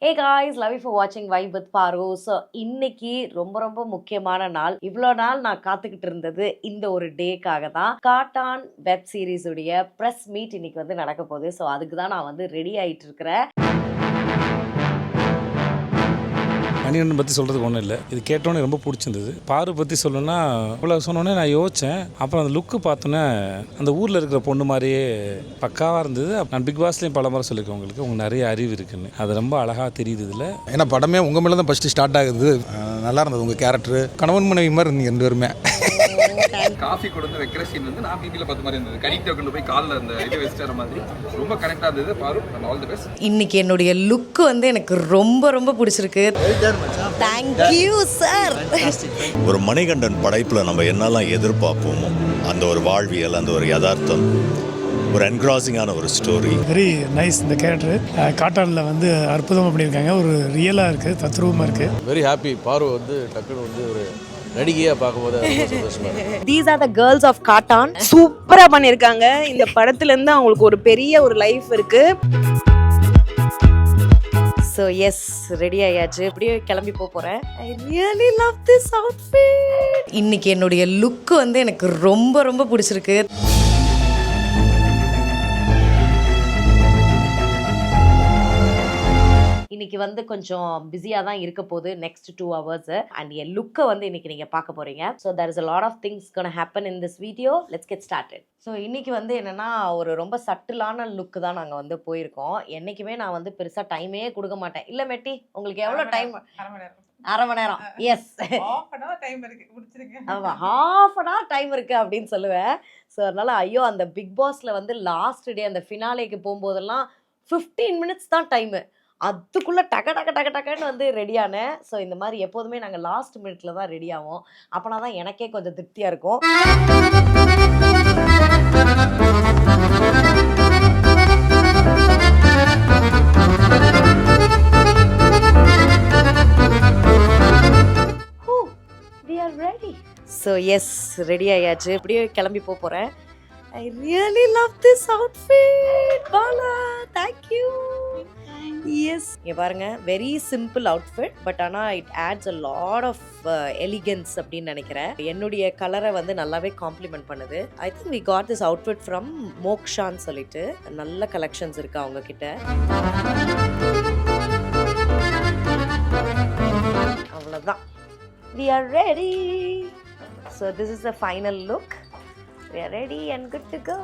Hey guys, love you for watching Vibe with Paru. So இன்னைக்கு ரொம்ப முக்கியமான நாள். இவ்வளோ நாள் நான் காத்துக்கிட்டு இருந்தது இந்த ஒரு டேக்காக தான். காட்டான் வெப் சீரிஸ் உடைய ப்ரெஸ் மீட் இன்னைக்கு வந்து நடக்க போகுது. ஸோ அதுக்கு தான் நான் வந்து ரெடி ஆகிட்டு இருக்கிறேன். மணிகண்டன் பற்றி சொல்கிறதுக்கு ஒன்றும் இல்லை. இது கேட்டோன்னே ரொம்ப பிடிச்சிருந்தது. பாரு பற்றி சொல்லணும்னா இவ்வளோ சொன்னோன்னே நான் யோசித்தேன். அப்புறம் அந்த லுக்கு பார்த்தோன்னே அந்த ஊரில் இருக்கிற பொண்ணு மாதிரியே பக்காவாக இருந்தது. நான் பிக் பாஸ்லேயும் பல முறை சொல்லியிருக்கேன், உங்களுக்கு நிறைய அறிவு இருக்குன்னு. அது ரொம்ப அழகாக தெரியுது இதில். ஏன்னா படமே உங்கள் மேலே தான் ஃபஸ்ட்டு ஸ்டார்ட் ஆகுது. நல்லா இருந்தது உங்கள் கேரக்டர். கணவன் மனைவி மாதிரி இருந்தீங்க ரெண்டு பேருமே. காஃபி கொடுத்து வைக்கிற சீன் வந்து நான் பிபியில் பார்த்த மாதிரி இருந்தது. கடிக்டை கொண்டு போய் காலில் அந்த இது வச்சுற மாதிரி ரொம்ப கரெக்டாக இருந்தது. பாரு, ஆல் தி பெஸ்ட். இன்னைக்கு என்னுடைய லுக்கு வந்து எனக்கு ரொம்ப பிடிச்சிருக்கு. Thank you sir. ஒரு மணிகண்டன் படைப்பில் நம்ம என்னெல்லாம் எதிர்பார்ப்போமோ அந்த ஒரு வாழ்வியல், அந்த ஒரு யதார்த்தம், ஒரு என்க்ராசிங்கான ஒரு ஸ்டோரி. Very nice. இந்த கேரக்டர் காட்டானில் வந்து அற்புதமாக பண்ணியிருக்காங்க. ஒரு ரியலாக இருக்குது, தத்ரூபமாக இருக்குது. Very happy. பாரு வந்து டக்குன்னு வந்து ஒரு நடிகையாக பார்க்கும்போது ரொம்ப சந்தோஷமா இருக்கு. These are the girls of Kaatan. சூப்பரா பண்ணிருக்காங்க. இந்த படத்துல இருந்து அவங்களுக்கு ஒரு பெரிய ஒரு லைஃப் இருக்கு. So yes, ரெடி ஆயாச்சு. அப்படியே கிளம்பி போறேன். I really love this outfit. இன்னைக்கு என்னுடைய லுக் வந்து எனக்கு ரொம்ப பிடிச்சிருக்கு. இன்னைக்கு வந்து கொஞ்சம் பிஸியாக தான் இருக்க போகுது நெக்ஸ்ட் 2 hours. அண்ட் என் லுக்கை வந்து இன்னைக்கு நீங்கள் பார்க்க போகிறீங்க. So there is a lot of things gonna happen in this video. Let's get started. So இன்னைக்கு வந்து என்னென்னா ஒரு ரொம்ப சட்டிலான லுக்கு தான் நாங்கள் வந்து போயிருக்கோம். என்றைக்குமே நான் வந்து பெருசாக டைமே கொடுக்க மாட்டேன். இல்லை மெட்டி, உங்களுக்கு எவ்வளோ டைம்? அரை மணி நேரம். எஸ், ஆமாம், half an hour டைம் இருக்குது அப்படின்னு சொல்லுவேன். ஸோ அதனால் ஐயோ, அந்த பிக் பாஸில் வந்து லாஸ்ட் டே அந்த ஃபினாலேக்கு போகும்போதெல்லாம் 15 minutes தான் டைமு. அதுக்குள்ளே டக்குன்னு வந்து ரெடியானேன். ஸோ இந்த மாதிரி எப்போதுமே நாங்கள் லாஸ்ட் மினிட்ல தான் ரெடி ஆவோம். அப்போனா தான் எனக்கே கொஞ்சம் திருப்தியாக இருக்கும். We are ready. So yes, ready ஆயாச்சு. அப்படியே கிளம்பி போகிறேன். I really love this outfit. Bala, thank you. Yes, இங்க பாருங்க, வெரி சிம்பிள் அவுட்ஃபிட். பட் ஆனால் it adds a lot of elegance அப்படின்னு நினைக்கிறேன். என்னுடைய கலரை வந்து நல்லாவே காம்ப்ளிமெண்ட் பண்ணுது. I think we got this outfit from மோக்ஷான்னு சொல்லிட்டு நல்ல கலெக்ஷன்ஸ் இருக்கு அவங்க கிட்ட. அவ்வளோதான். We are ready. So this is the final look. We are ready and good to go.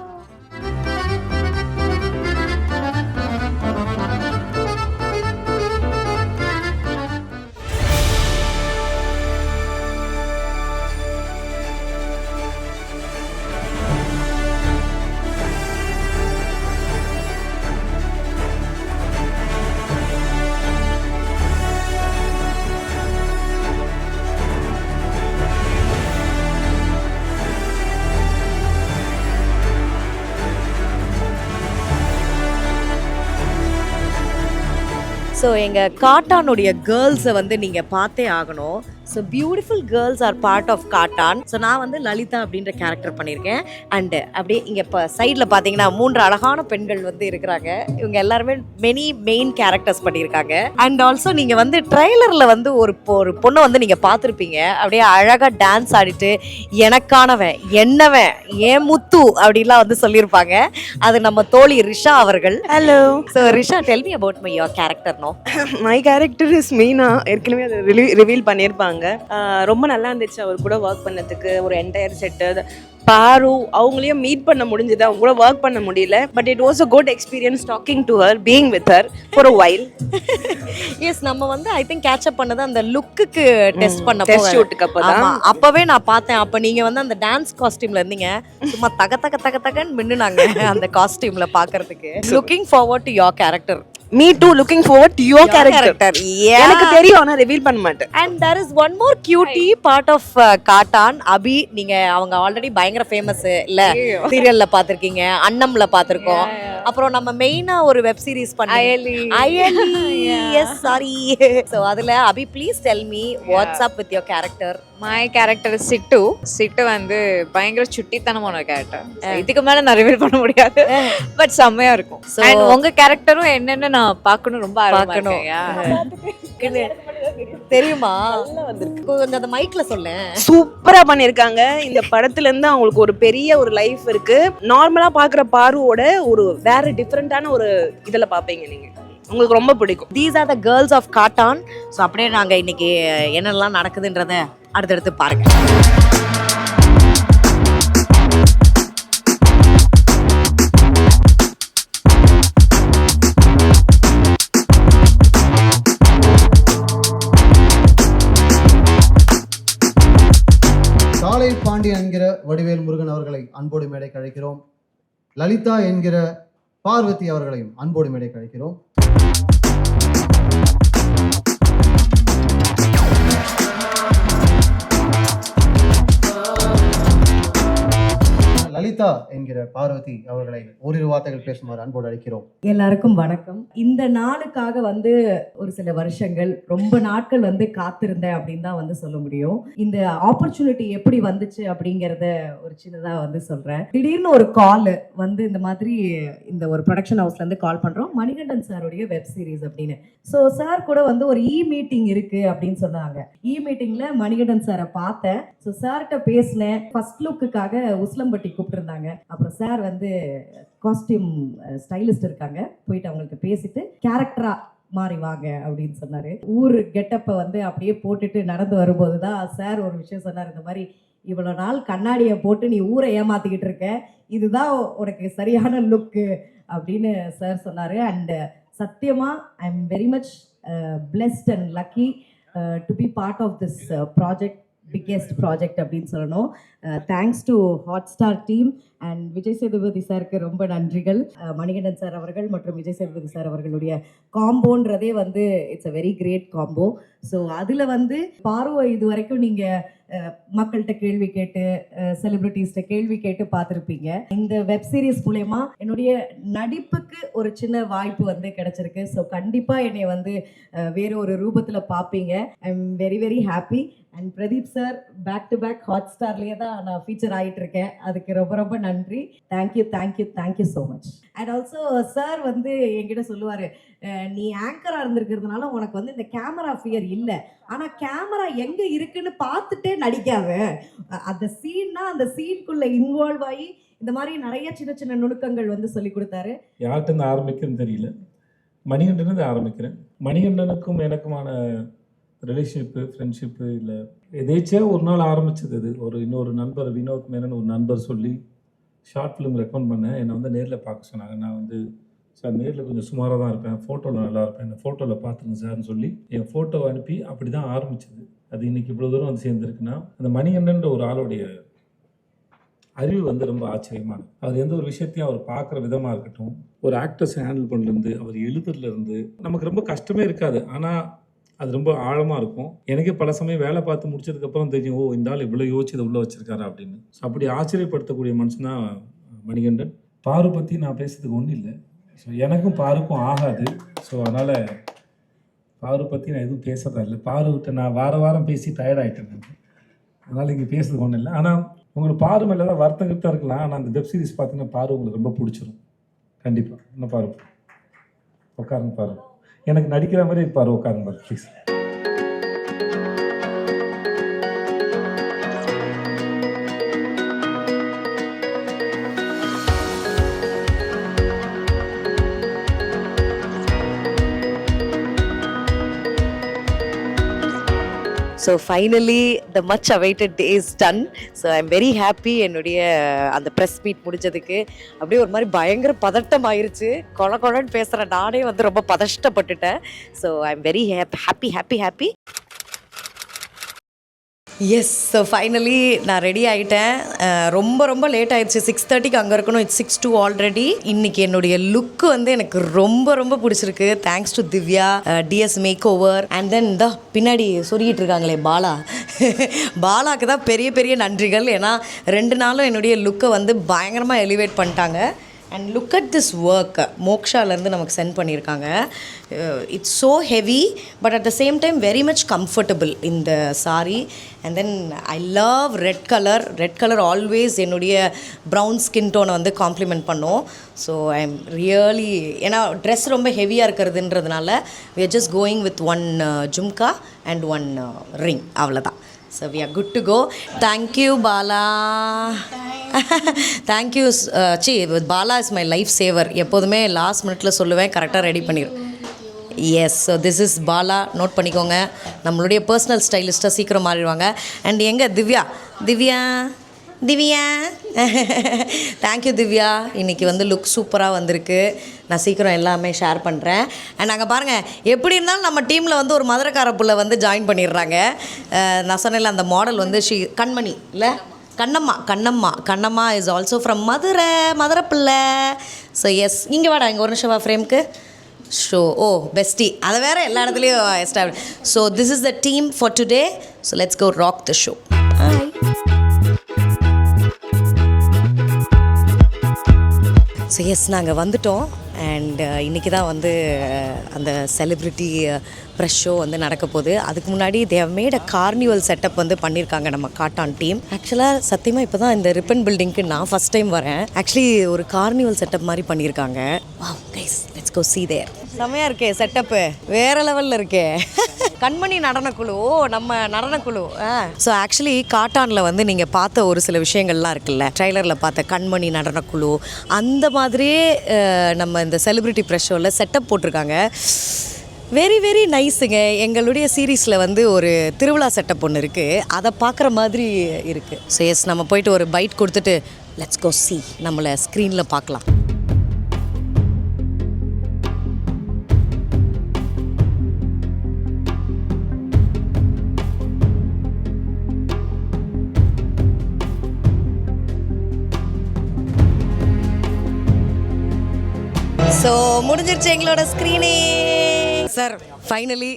So எங்கள் காட்டானுடைய கேர்ள்ஸை வந்து நீங்கள் பார்த்தே ஆகணும். So beautiful girls are part of Kattan. So நான் வந்து லலிதா அப்படின்ற கேரக்டர் பண்ணியிருக்கேன். அண்டு அப்படியே இங்கே இப்போ சைடில் பார்த்தீங்கன்னா 3 அழகான பெண்கள் வந்து இருக்கிறாங்க. இவங்க எல்லாருமே மெயின் கேரக்டர்ஸ் பண்ணியிருக்காங்க. அண்ட் ஆல்சோ நீங்கள் வந்து ட்ரெய்லரில் வந்து ஒரு பொண்ணை வந்து நீங்கள் பார்த்துருப்பீங்க. அப்படியே அழகாக டான்ஸ் ஆடிட்டு எனக்கானவன் என்னவன் ஏன் முத்து அப்படின்லாம் வந்து சொல்லியிருப்பாங்க. அது நம்ம தோழி ரிஷா அவர்கள். Hello. So Risha, tell me about your character. No, my character is Meena. ஏற்கனவே அதை ரிவீல் பண்ணியிருப்பாங்க. ரொம்ப நல்லா இருந்துச்சு அவர் கூட ஒர்க் பண்ணதுக்கு. ஒரு என்டையர் செட்டு பாரு அவங்களையும் மீட் பண்ண முடிஞ்சது, அவங்க கூட ஒர்க் பண்ண முடியல. But it was a good experience talking to her, being with her for a while. Yes, நம்ம வந்து ஐ திங்க் கேட்ச் அப் பண்ணது அந்த லுக்குக்கு டெஸ்ட் பண்ண டெஸ்ட் ஷூட்டுக்கு அப்பதான். அப்பவே நான் பார்த்தேன். அப்ப நீங்க வந்து அந்த டான்ஸ் காஸ்டியூம்ல இருந்தீங்க. சும்மா தகன்னு மின்னுனாங்க அந்த காஸ்டியூம்ல பாக்குறதுக்கு. Looking forward to your character. Me too, looking forward to your character. Yeah. எனக்கு தெரியும், ஆனா ரிவீல் பண்ண மாட்டேன். And there is one more cutie part of Kaatan, Abhi. நீங்க அவங்க ஆல்ரெடி பயங்கர ஃபேமஸ் இல்ல, சீரியல்ல பாத்திருக்கீங்க, அன்னம்ல பாத்திருக்கோம். அப்புறம் நம்ம மெயினா ஒரு வெப் சீரிஸ் பண்ணி அயலி எஸ் சாரி ஸோ அதில் Abhi please tell me what's up with your character. My character Chittu வந்து பயங்கர சுட்டித்தனமான ஒரு கேரக்டர். இதுக்கு மேல நான் ரிவீல் பண்ண முடியாது, பட் செம்மையா இருக்கும். அண்ட் உங்க கேரக்டரும் என்னன்னு நான் பார்க்கணும், ரொம்ப பார்க்கணும். தெரியுமா? கொஞ்சம் அந்த மைக்ல சொல்ல. சூப்பரா பண்ணிருக்காங்க. இந்த படத்துல இருந்து அவங்களுக்கு ஒரு பெரிய ஒரு லைஃப் இருக்கு. நார்மலா பாக்குற பாருவோட ஒரு வேற டிஃப்ரெண்டான ஒரு இதுல பாப்பீங்க நீங்க, உங்களுக்கு ரொம்ப பிடிக்கும். These are the girls of Kattan. So அப்படியே நாங்கள் இன்னைக்கு என்னெல்லாம் நடக்குதுன்றத அடுத்தடுத்து பாருங்க. சாலை பாண்டியன் என்கிற வடிவேல் முருகன் அவர்களை அன்போடு மேடைக்கு அழைக்கிறோம். லலிதா என்கிற பார்வதி அவர்களையும் அன்போடு மேடைக்கு அழைக்கிறோம். லலிதா என்கிற பார்வதி அவர்களை ஓரிரு வார்த்தைகள் பேசுமாறு அன்போடு அழைக்கிறோம். எல்லாருக்கும் வணக்கம். இந்த நாளுக்காக வந்து ஒரு சில வருஷங்கள், ரொம்ப நாட்கள் வந்து காத்திருந்தேன் அப்படின்னு தான் வந்து சொல்ல முடியும். இந்த ஆப்பர்ச்சுனிட்டி எப்படி வந்துச்சு அப்படிங்கிறத ஒரு சின்னதாக வந்து சொல்கிறேன். திடீர்னு ஒரு கால் வந்து இந்த மாதிரி இந்த ஒரு ப்ரொடக்ஷன் ஹவுஸ்லேருந்து கால் பண்ணுறோம், மணிகண்டன் சாருடைய வெப் சீரிஸ் அப்படின்னு. ஸோ சார் கூட வந்து ஒரு மீட்டிங் இருக்குது அப்படின்னு சொன்னாங்க. மீட்டிங்கில் மணிகண்டன் சாரை பார்த்தேன். ஸோ சார்கிட்ட பேசினேன். ஃபர்ஸ்ட் லுக்குக்காக உஸ்லம்பட்டி கூப்பிட்டுருந்தாங்க. அப்புறம் சார் வந்து காஸ்டியூம் ஸ்டைலிஸ்ட் இருக்காங்க, போயிட்டு அவங்களுக்கு பேசிட்டு கேரக்டரா மாறி வாங்க அப்படின்னு சொன்னாரு. ஊர் கெட்டப்பை வந்து அப்படியே போட்டுட்டு நடந்து வரும்போது தான் சார் ஒரு விஷயம் சொன்னார். இந்த மாதிரி இவ்வளோ நாள் கண்ணாடியை போட்டு நீ ஊரை ஏமாத்திக்கிட்டு இருக்க, இதுதான் உனக்கு சரியான லுக்கு அப்படின்னு சார் சொன்னார். அண்ட் சத்தியமா I am very much blessed and lucky to be part of this project, biggest project அப்படின்னு சொல்லணும். Thanks to Hotstar team and Vijay Sethupathi சாருக்கு ரொம்ப நன்றிகள். மணிகண்டன் சார் அவர்கள் மற்றும் விஜய் சேதுபதி சார் அவர்களுடைய காம்போன்றதே வந்து it's a very great combo. So அதில் வந்து பார்வை இது வரைக்கும் நீங்கள் மக்கள்கிட்ட கேள்வி கேட்டு, செலிபிரிட்டிஸ்கிட்ட கேள்வி கேட்டு பார்த்துருப்பீங்க. இந்த வெப் சீரிஸ் மூலயமா என்னுடைய நடிப்புக்கு ஒரு சின்ன வாய்ப்பு வந்து கிடைச்சிருக்கு. ஸோ கண்டிப்பாக என்னை வந்து வேறு ஒரு ரூபத்தில் பார்ப்பீங்க. I am very very happy. And Pradeep sir back to back ஹாட் ஸ்டார்லேயே தான் நான் ஃபீச்சர் ஆகிட்டு இருக்கேன். அதுக்கு ரொம்ப ரொம்ப நன்றி. Thank you thank you thank you so much. And also sir வந்து என்கிட்ட சொல்லுவார், நீ ஆங்கராக இருந்திருக்கிறதுனால உனக்கு வந்து இந்த கேமரா ஃபியர் இல்லை, ஆனால் கேமரா எங்கே இருக்குன்னு பார்த்துட்டே நடிக்காத, அந்த சீன்னா அந்த சீனுக்குள்ளே இன்வால்வ் ஆகி இந்த மாதிரி நிறைய சின்ன சின்ன நுணுக்கங்கள் வந்து சொல்லி கொடுத்தாரு. யார்கிட்ட இருந்து ஆரம்பிக்கிறதுன்னு தெரியல. மணிகண்டனது ஆரம்பிக்கிறேன். மணிகண்டனுக்கும் எனக்குமான ரிலேஷன்ஷிப்பு, ஃப்ரெண்ட்ஷிப்பு இல்லை, எதேச்சியாக ஒரு நாள் ஆரம்பிச்சது. இது ஒரு இன்னொரு நண்பர் வினோத் மேனன் ஒரு நண்பர் சொல்லி ஷார்ட் ஃபிலிம் ரெக்கமெண்ட் பண்ணேன். என்னை வந்து நேரில் பார்க்க சொன்னாங்க. நான் வந்து சார் நேரில் கொஞ்சம் சுமாராக தான் இருப்பேன், ஃபோட்டோவில் நல்லா இருப்பேன், இந்த ஃபோட்டோவில் பார்த்துருங்க சார்னு சொல்லி என் ஃபோட்டோவை அனுப்பி அப்படி தான் ஆரம்பிச்சது. அது இன்றைக்கி இவ்வளோ தூரம் வந்து சேர்ந்துருக்குன்னா அந்த மணிகண்டன்ற ஒரு ஆளுடைய அறிவு வந்து ரொம்ப ஆச்சரியமானது. அவர் எந்த ஒரு விஷயத்தையும் அவர் பார்க்குற விதமாக இருக்கட்டும், ஒரு ஆக்டர்ஸை ஹேண்டில் பண்ணுறது, அவர் எழுதுறதுலேருந்து நமக்கு ரொம்ப கஷ்டமே இருக்காது. ஆனால் அது ரொம்ப ஆழமாக இருக்கும். எனக்கே பல சமயம் வேலை பார்த்து முடிச்சதுக்கப்புறம் தெரியும், ஓ இந்த ஆள் இவ்வளோ யோசிச்சு இதை உள்ளே வச்சிருக்காரு அப்படின்னு. ஸோ அப்படி ஆச்சரியப்படுத்தக்கூடிய மனுஷன் தான் மணிகண்டன். பாரு பற்றி நான் பேசுறதுக்கு ஒன்றும் இல்லை. ஸோ எனக்கும் பாருக்கும் ஆகாது. ஸோ அதனால் பாரு பற்றி நான் எதுவும் பேசுகிறதா இல்லை. பாருக்கிட்ட நான் வாரம் பேசி டயர்டாகிட்டேன் நான். அதனால் இங்கே பேசுறதுக்கு ஒன்றும் இல்லை. ஆனால் உங்களுக்கு பாரு மேலே தான் வருத்தம் கிட்ட இருக்கலாம். ஆனால் அந்த வெப் சீரிஸ் பார்த்தீங்கன்னா பாரு உங்களுக்கு ரொம்ப பிடிச்சிரும் கண்டிப்பாக. என்ன பாரு, உட்காருங்க பாரு, எனக்கு நடிக்கிற மாதிரி பாரு, உட்காருங்க பாரு please. So finally the much awaited day is done. So I am very happy. என்னுடைய அந்த ப்ரெஸ் மீட் முடிஞ்சதுக்கு அப்படியே ஒரு மாதிரி பயங்கர பதட்டம் ஆயிருச்சு. கொலன்னு பேசுகிற நானே வந்து ரொம்ப பதஷ்டப்பட்டுட்டேன். So I am very happy. Yes, so finally நான் ரெடி ஆகிட்டேன். ரொம்ப லேட் ஆகிடுச்சு. 6:30க்கு அங்கே இருக்கணும். It's 6:02 already. இன்றைக்கி என்னுடைய லுக்கு வந்து எனக்கு ரொம்ப பிடிச்சிருக்கு. Thanks to Divya, DS makeover, and then இந்த பின்னாடி சொல்லிகிட்டு இருக்காங்களே பாலாக்கு தான் பெரிய நன்றிகள். ஏன்னா 2 நாளும் என்னுடைய லுக்கை வந்து பயங்கரமாக எலிவேட் பண்ணிட்டாங்க. And look at this work மோக்ஷாலேருந்து நமக்கு சென்ட் பண்ணியிருக்காங்க. It's so heavy but at the same time very much comfortable இந்த sari. And then I love red colour always என்னுடைய ப்ரௌன் ஸ்கின் டோனை வந்து காம்ப்ளிமெண்ட் பண்ணும். ஸோ ஐ எம் ரியலி ஏன்னா dress ரொம்ப ஹெவியாக இருக்கிறதுன்றதுனால we are just going with one jhumka and one ring அவ்வளோதான். So we are good to go. Thank you, Bala. Thank you. Bala is my life saver. எப்போதுமே last மினிட்ல சொல்லுவேன், கரெக்டாக ready பண்ணிடும். Yes, so this is Bala. Note பண்ணிக்கோங்க, நம்மளுடைய personal ஸ்டைலிஸ்ட்டாக சீக்கிரம் மாறிடுவாங்க. அண்ட் எங்கே திவ்யா தேங்க்யூ திவ்யா. இன்றைக்கி வந்து லுக் சூப்பராக வந்திருக்கு. நான் சீக்கிரம் எல்லாமே ஷேர் பண்ணுறேன். அண்ட் நாங்கள் பாருங்கள், எப்படி இருந்தாலும் நம்ம டீமில் வந்து ஒரு மதுரைக்கார புள்ள வந்து ஜாயின் பண்ணிடுறாங்க. நான் சொன்னேன்ல, அந்த மாடல் வந்து கண்மணி இல்லை Kannamma is also from Madurai பிள்ளை. ஸோ எஸ், இங்கே வாடா, இங்கே ஒரு நிமிஷம் வா ஃப்ரேம்க்கு. ஷோ பெஸ்டி, அதை வேறு எல்லா இடத்துலையும் establish. So this is the team for today. So let's go rock the show. So yes, நாங்கள் வந்துட்டோம். அண்ட் இன்றைக்கி தான் வந்து அந்த செலிப்ரிட்டி ப்ரெஷ் ஷோ வந்து நடக்க போகுது. அதுக்கு முன்னாடி they have made a carnival setup வந்து பண்ணியிருக்காங்க நம்ம காட்டான் டீம். ஆக்சுவலாக சத்தியமாக இப்போ தான் இந்த ரிப்பன் பில்டிங்க்கு நான் ஃபஸ்ட் டைம் வரேன். ஆக்சுவலி ஒரு கார்னிவல் செட்டப் மாதிரி பண்ணியிருக்காங்க. Wow guys, let's go see there. செம்மையாக இருக்கே செட்டப்பு, வேறு லெவலில் இருக்கே. கண்மணி நடனக்குழு, நம்ம நடனக்குழு. ஸோ ஆக்சுவலி காட்டானில் வந்து நீங்கள் பார்த்த ஒரு சில விஷயங்கள்லாம் இருக்குல்ல, ட்ரைலரில் பார்த்த கண்மணி நடனக்குழு, அந்த மாதிரியே நம்ம இந்த செலிப்ரிட்டி ப்ரெஷ் ஷோவில் செட்டப் போட்டிருக்காங்க. வெரி வெரி நைஸுங்க. எங்களுடைய சீரீஸில் வந்து ஒரு திருவிழா செட்டப் ஒன்று இருக்குது, அதை பார்க்குற மாதிரி இருக்குது. ஸோ எஸ், நம்ம போயிட்டு ஒரு பைட் கொடுத்துட்டு லெட்ஸ் கோ see, நம்மளை ஸ்க்ரீனில் பார்க்கலாம். ஸோ முடிஞ்சிருச்சு எங்களோட ஸ்க்ரீனே. Sir, finally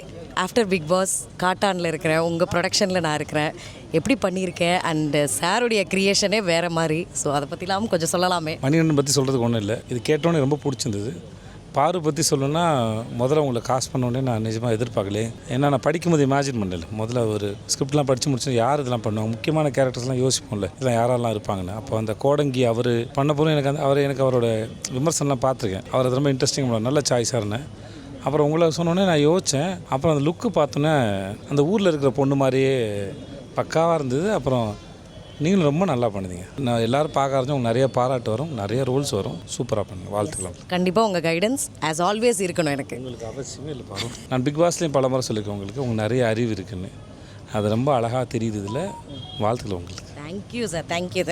after Bigg Boss காட்டானில் இருக்கிறேன், உங்கள் ப்ரொடக்ஷனில் நான் இருக்கிறேன். எப்படி பண்ணியிருக்கேன்? அண்டு சாருடைய க்ரியேஷனே வேறு மாதிரி. ஸோ அதை பற்றிலாம் கொஞ்சம் சொல்லலாமே. மணிகண்டன் பற்றி சொல்கிறதுக்கு ஒன்றும் இல்லை. இது கேட்டோன்னே ரொம்ப பிடிச்சிருந்தது. பாரு பற்றி சொல்லணும்னா, முதல்ல உங்களை காஸ்ட் பண்ணோடனே நான் நிஜமாக எதிர்பார்க்கல. ஏன்னா நான் படிக்கும்போது இமேஜின் பண்ணல. முதல்ல ஒரு ஸ்கிரிப்ட்லாம் படித்து முடிச்சு யார் இதெல்லாம் பண்ணுவாங்க, முக்கியமான கேரக்டர்ஸ்லாம் யோசிப்போம்ல, இதெல்லாம் யாரெல்லாம் இருப்பாங்கன்னு. அப்போ அந்த கோடங்கி அவர் பண்ண போதும் எனக்கு அவரோட விமர்சனம்லாம் பார்த்துருக்கேன். அவர் ரொம்ப இன்ட்ரெஸ்டிங், நல்ல சாய்ஸாக இருந்தேன். அப்புறம் உங்களை சொன்னோன்னே நான் யோசித்தேன். அப்புறம் அந்த லுக்கு பார்த்தோன்னே அந்த ஊரில் இருக்கிற பொண்ணு மாதிரியே பக்காவாக இருந்தது. அப்புறம் நீங்களும் ரொம்ப நல்லா பண்ணுதீங்க. நான் எல்லோரும் பார்க்க ஆரம்பிச்சோம், நிறைய பாராட்டு வரும், நிறைய ரோல்ஸ் வரும். சூப்பராக பண்ணுங்க, வாழ்த்துக்கலாம். கண்டிப்பாக உங்கள் கைடன்ஸ் ஆஸ் ஆல்வேஸ் இருக்கணும் எனக்கு. உங்களுக்கு அவசியமே இல்லை பாரு. நான் பிக் பாஸ்லேயும் பல முறை சொல்லியிருக்கேன் உங்களுக்கு நிறைய அறிவு இருக்குன்னு. அது ரொம்ப அழகாக தெரியுது இதில். வாழ்த்துக்கலாம் உங்களுக்கு. Thank you sir, thank you.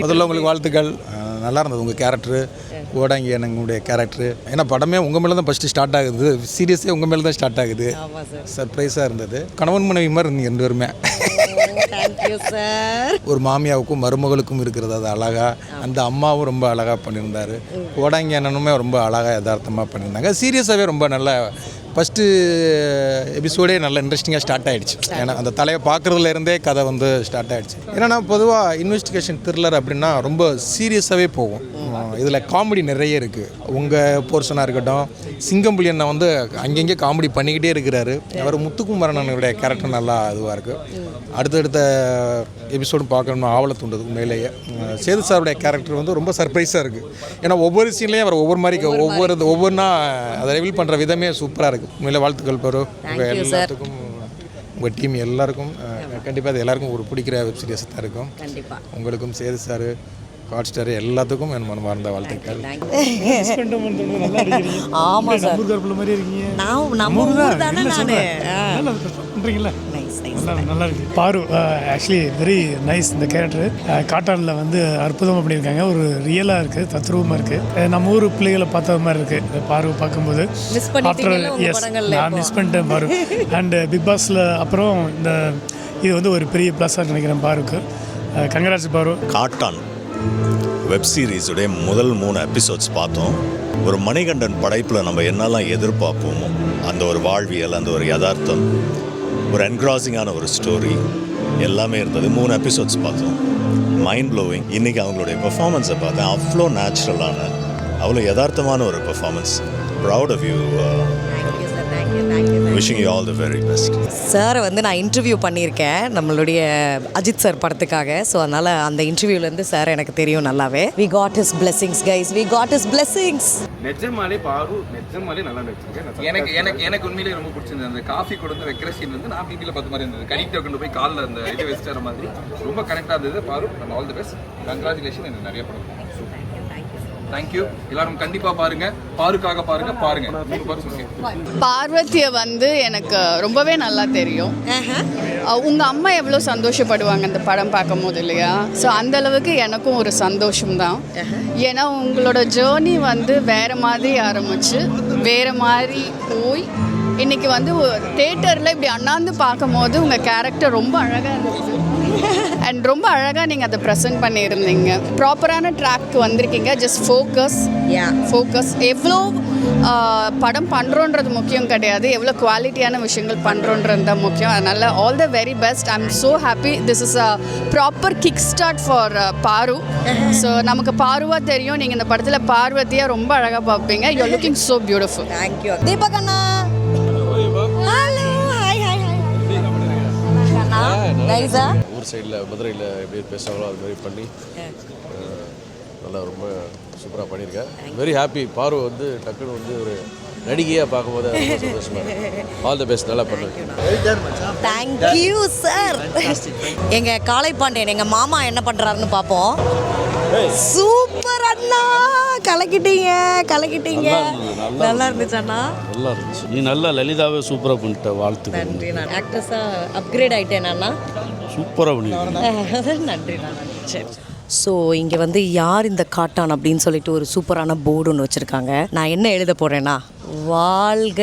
முதல்ல உங்களுக்கு வாழ்த்துக்கள். நல்லா இருந்தது உங்கள் கேரக்டரு, கோடாங்கி என்னங்களுடைய கேரக்டரு. ஏன்னா படமே உங்கள் மேலே தான் ஃபஸ்ட்டு ஸ்டார்ட் ஆகுது, சீரியஸே உங்கள் மேலே தான் ஸ்டார்ட் ஆகுது. சர்ப்ரைஸாக இருந்தது. கணவன் மனைவி மாதிரி இருந்தீங்க ரெண்டு பேருமே. ஒரு மாமியாவுக்கும் மருமகளுக்கும் இருக்கிறது அது அழகாக. அந்த அம்மாவும் ரொம்ப அழகாக பண்ணியிருந்தார். கோடாங்கி அண்ணனுமே ரொம்ப அழகாக யதார்த்தமாக பண்ணியிருந்தாங்க. சீரியஸாகவே ரொம்ப நல்ல ஃபஸ்ட்டு எபிசோடே நல்ல இன்ட்ரெஸ்டிங்காக ஸ்டார்ட் ஆகிடுச்சு. ஏன்னா அந்த தலையை பார்க்குறதுலேருந்தே கதை வந்து ஸ்டார்ட் ஆகிடுச்சு. ஏன்னா பொதுவாக இன்வெஸ்டிகேஷன் த்ரில்லர் அப்படின்னா ரொம்ப சீரியஸாகவே போகும். இதில் காமெடி நிறைய இருக்குது. உங்கள் போர்ஷனாக இருக்கட்டும், சிங்கம்புலி அண்ணன் வந்து அங்கங்கே காமெடி பண்ணிக்கிட்டே இருக்கிறாரு. அவர் முத்துக்குமரனுடைய கேரக்டர் நல்லா இதுவாக இருக்குது. அடுத்தடுத்த எபிசோடும் பார்க்கணும் ஆவலை தூண்டதுக்கு மேலேயே. சேது சாருடைய கேரக்டர் வந்து ரொம்ப சர்ப்ரைஸாக இருக்குது. ஏன்னா ஒவ்வொரு சீன்லேயும் அவர் ஒவ்வொரு மாதிரி ஒவ்வொன்றா அதை ரிவீல் பண்ணுற விதமே சூப்பராக இருக்குது. உண்மையிலே வாழ்த்துக்கள் பெரு. உங்கள் எல்லாத்துக்கும், உங்கள் டீம் எல்லாருக்கும் கண்டிப்பாக அது எல்லாருக்கும் ஒரு பிடிக்கிற வெப் சீரிஸ் தான் இருக்கும். உங்களுக்கும் சேது சார், ஹாட் ஸ்டார் எல்லாத்துக்கும் என் மனமார்ந்த வாழ்த்துக்கள். ஆமாம் சார், நான் நம்ம ஊர் தானே நல்லா இருக்கு. பாரு ஆக்சுவலி வெரி நைஸ். இந்த கேரக்டர் காட்டானில் வந்து அற்புதமாக பண்ணியிருக்காங்க. ஒரு ரியலாக இருக்குது, தத்ரூபமாக இருக்குது. நம்ம ஊர் பிள்ளைகளை பார்த்த மாதிரி இருக்குது பாரு பார்க்கும்போது. நான் மிஸ் பண்ணிட்டேன் பாரு. அண்டு பிக் பாஸில் அப்புறம் இது வந்து ஒரு பெரிய ப்ளஸ்ஸாக நினைக்கிறேன் பாருக்கு. கங்கராஜ் பாரு. காட்டான் வெப் சீரிஸுடைய முதல் 3 எபிசோட்ஸ் பார்த்தோம். ஒரு மணிகண்டன் படைப்பில் நம்ம என்னெல்லாம் எதிர்பார்ப்போமோ அந்த ஒரு வாழ்வியல், அந்த ஒரு யதார்த்தம், ஒரு என்க்ராசிங்கான ஒரு ஸ்டோரி எல்லாமே இருந்தது. 3 எபிசோட்ஸ் பார்த்தோம். Mind blowing. இன்றைக்கி அவங்களுடைய பெர்ஃபார்மன்ஸை பார்த்தேன், அவ்வளோ நேச்சுரலான, அவ்வளோ யதார்த்தமான ஒரு performance. Proud of you. Wishing you all the very best. சாரை வந்து நான் இன்டர்வியூ பண்ணியிருக்கேன் நம்மளுடைய அஜித் சார் படத்துக்காக. ஸோ அதனால் அந்த இன்டர்வியூலேருந்து சார் எனக்கு தெரியும் நல்லாவே. We got his blessings guys, we got his blessings. நிஜமாலே பாரு நிஜமாலே நல்லா நடிச்சிருக்கேன். எனக்கு உண்மையிலேயே ரொம்ப பிடிச்சிருந்தது. அந்த காஃபி கொடுத்து வைக்கிற சீன் வந்து நான் பிபியில் பார்த்த மாதிரி இருந்தது. கடிக்டாக கொண்டு போய் காலில் அந்த இது வச்சுற மாதிரி ரொம்ப கரெக்டாக இருந்தது. பாரு and all the best. Congratulation. எனக்கு நிறைய படம். தேங்க்யூ. எல்லாரும் கண்டிப்பா பாருங்க. பாருக்காக பாருங்க. பார்வதியை வந்து எனக்கு ரொம்பவே நல்லா தெரியும். உங்க அம்மா எவ்வளோ சந்தோஷப்படுவாங்க அந்த படம் பார்க்கும் போது இல்லையா? ஸோ அந்த அளவுக்கு எனக்கும் ஒரு சந்தோஷம்தான். ஏன்னா உங்களோட ஜேர்னி வந்து வேற மாதிரி ஆரம்பிச்சு வேற மாதிரி போய் இன்னைக்கு வந்து தேட்டரில் இப்படி அண்ணாந்து பார்க்கும் போது உங்கள் கேரக்டர் ரொம்ப அழகாக இருந்துச்சு அண்ட் ரொம்ப அழகாக நீங்கள் அதை ப்ரெசென்ட் பண்ணியிருந்தீங்க. ப்ராப்பரான ட்ராக் வந்திருக்கீங்க. Just focus. எவ்வளோ படம் பண்ணுறோன்றது முக்கியம் கிடையாது, எவ்வளோ குவாலிட்டியான விஷயங்கள் பண்ணுறோன்றது தான் முக்கியம். அதனால் all the very best. I am so happy. This is a proper kick start for பாரு. ஸோ நமக்கு பாருவாக தெரியும், நீங்கள் இந்த படத்தில் பார்வதியாக ரொம்ப அழகாக பார்ப்பீங்க. You are looking so beautiful. Thank you Deepak Anna. Hello, hi hi hi. நைஸா ஊர் சைடில் மதுரையில் எப்படி பேசுகிறாங்களோ அது மாதிரி பண்ணி நல்லா ரொம்ப சூப்பராக பண்ணியிருக்கேன். Very happy. பாரு வந்து டக்குன்னு வந்து ஒரு நடிகையாக பார்க்கும்போது ரொம்ப சந்தோஷமாக இருக்கு. All the best. நல்லா பண்ணுங்க. Thank you sir. எங்கள் காளை பாண்டியன் எங்கள் மாமா என்ன பண்ணுறாருன்னு பார்ப்போம். சூப்பர் அண்ணா, கலக்கிட்டீங்க. நல்லா இருந்துச்சு அண்ணா. நல்லா இருந்துச்சு. நீ நல்லா லலிதாவே சூப்பராக பண்ணிட்ட. வாழ்த்து. நன்றி. நான் ஆக்ட்ரஸாக அப்கிரேட் ஆகிட்டேன் அண்ணா. சூப்பராக பண்ணிட்டேன். நன்றி. சரி. ஸோ இங்கே வந்து யார் இந்த காட்டான் அப்படின்னு சொல்லிட்டு ஒரு சூப்பரான போர்டு ஒன்று வச்சுருக்காங்க. நான் என்ன எழுத போகிறேன்னா, வாழ்க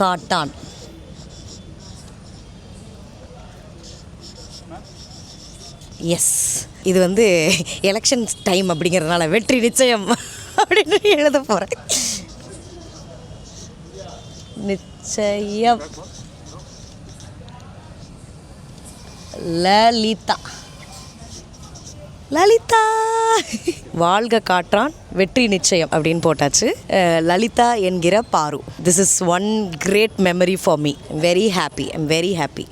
காட்டான். எஸ், இது வந்து எலெக்ஷன் டைம் அப்படிங்கிறதுனால வெற்றி நிச்சயம் அப்படின்னு எழுத போகிறேன். நிச்சயம். லலிதா வாழ்க காட்டான் வெற்றி நிச்சயம் அப்படின்னு போட்டாச்சு. லலிதா என்கிற Paru. This is one great memory for me. Very happy. I'm very happy.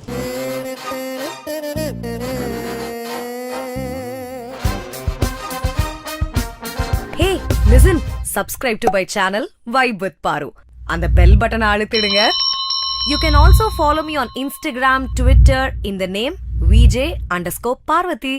Hey listen, subscribe to my channel Vibe with Paru. அந்த பெல் பட்டனை அழுத்திடுங்க. You can also follow me on Instagram, Twitter in the name VJ_Parvati.